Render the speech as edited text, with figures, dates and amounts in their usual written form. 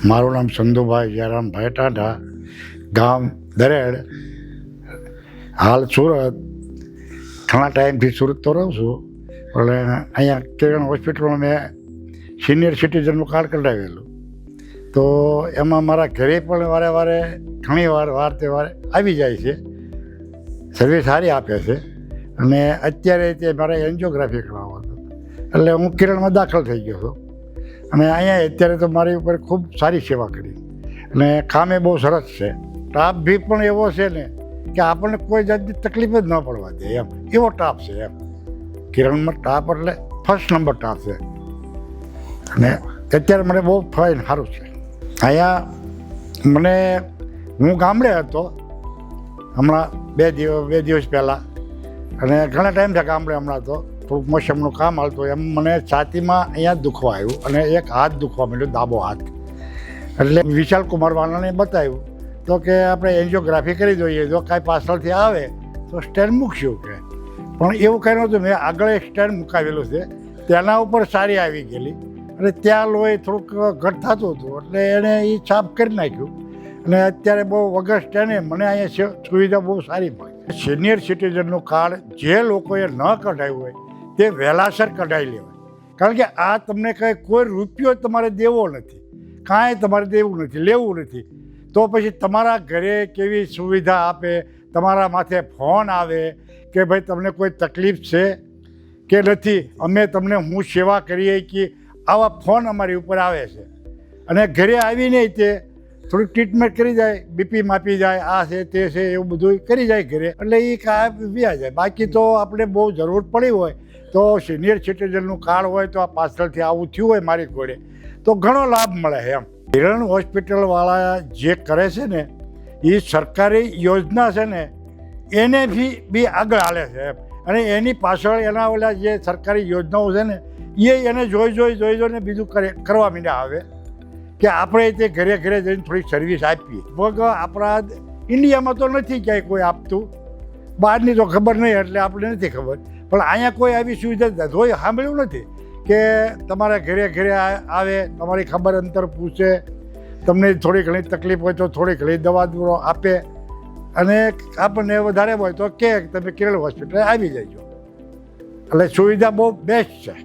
મારું નામ સંધુભાઈ જયરામભાઈ ટાઢા, ગામ દરેડ, હાલ સુરત. ઘણા ટાઈમથી સુરત તો રહું છું, એટલે અહીંયા કિરણ હોસ્પિટલમાં મેં સિનિયર સિટીઝનનું કાર્ડ કઢાવેલું. તો એમાં મારા ઘરે પણ વારે વારે ઘણી વાર તહેવારે આવી જાય છે, સર્વિસ સારી આપે છે. અને અત્યારે તે મારે એન્જિયોગ્રાફી કરાવવો હતો, એટલે હું કિરણમાં દાખલ થઈ ગયો હતો. અને અહીંયા અત્યારે તો મારી ઉપર ખૂબ સારી સેવા કરી, અને કામે બહુ સરસ છે. સ્ટાફ બી પણ એવો છે ને કે આપણને કોઈ જાતની તકલીફ જ ન પડવા દે, એમ એવો સ્ટાફ છે. એમ કિરણમાં સ્ટાફ એટલે ફર્સ્ટ નંબર સ્ટાફ છે. અને અત્યારે મને બહુ ફાઇન સારું છે. અહીંયા મને હું ગામડે હતો હમણાં બે દિવસ પહેલાં, અને ઘણા ટાઈમ થયા ગામડે. હમણાં તો થોડુંક મોસમનું કામ હાલતું, એમ મને છાતીમાં અહીંયા દુખવા આવ્યું, અને એક હાથ દુખવા મળ્યો, ડાબો હાથ. એટલે વિશાલ કુમાર વાલાને બતાવ્યું તો કે આપણે એન્જિયોગ્રાફી કરી દઈએ, જો કાંઈ પાછળથી આવે તો સ્ટેન્ડ મૂકશું કે. પણ એવું કંઈ નહોતું. મેં આગળ એક સ્ટેન્ડ મુકાવેલું છે, તેના ઉપર સારી આવી ગયેલી, અને ત્યાં લોહી થોડુંક ઘટ થતું હતું, એટલે એણે એ સાફ કરી નાખ્યું. અને અત્યારે બહુ વગર સ્ટેન્ડે મને અહીંયા સુવિધા બહુ સારી મળી. સિનિયર સિટીઝનનું કાર્ડ જે લોકોએ ન કઢાવ્યું હોય તે વહેલાસર કઢાવી લેવાય, કારણ કે આ તમને કંઈ કોઈ રૂપિયો તમારે દેવો નથી, કાંઈ તમારે દેવું નથી, લેવું નથી. તો પછી તમારા ઘરે કેવી સુવિધા આપે, તમારા માથે ફોન આવે કે ભાઈ તમને કોઈ તકલીફ છે કે નથી, અમે તમને હું સેવા કરીએ કે આવા ફોન અમારી ઉપર આવે છે. અને ઘરે આવીને તે થોડીક ટ્રીટમેન્ટ કરી જાય, બીપી માપી જાય, આ છે તે છે, એવું બધું કરી જાય ઘરે, એટલે એ કાંઈ વ્યા જાય. બાકી તો આપણે બહુ જરૂર પડી હોય તો સિનિયર સિટીઝનનું કાર્ડ હોય તો આ પાછળથી આવું થયું હોય મારી જોડે તો ઘણો લાભ મળે. એમ કિરણ હોસ્પિટલવાળા જે કરે છે ને એ સરકારી યોજના છે ને એને બી આગળ હાલે છે. એમ અને એની પાછળ એના ઓલા જે સરકારી યોજનાઓ છે ને એને જોઈને બીજું કરવા માંડ્યા આવે કે આપણે તે ઘરે જઈને થોડીક સર્વિસ આપીએ. પગ આપણા ઇન્ડિયામાં તો નથી ક્યાંય કોઈ આપતું, બહારની તો ખબર નહીં, એટલે આપણે નથી ખબર. પણ અહીંયા કોઈ આવી સુવિધા જોઈ સાંભળ્યું નથી કે તમારા ઘરે આવે, તમારી ખબર અંતર પૂછે, તમને થોડી ઘણી તકલીફ હોય તો થોડી ઘણી દવા આપે, અને આપણને વધારે હોય તો કે તમે કિરણ હોસ્પિટલ આવી જજો. એટલે સુવિધા બહુ બેસ્ટ છે.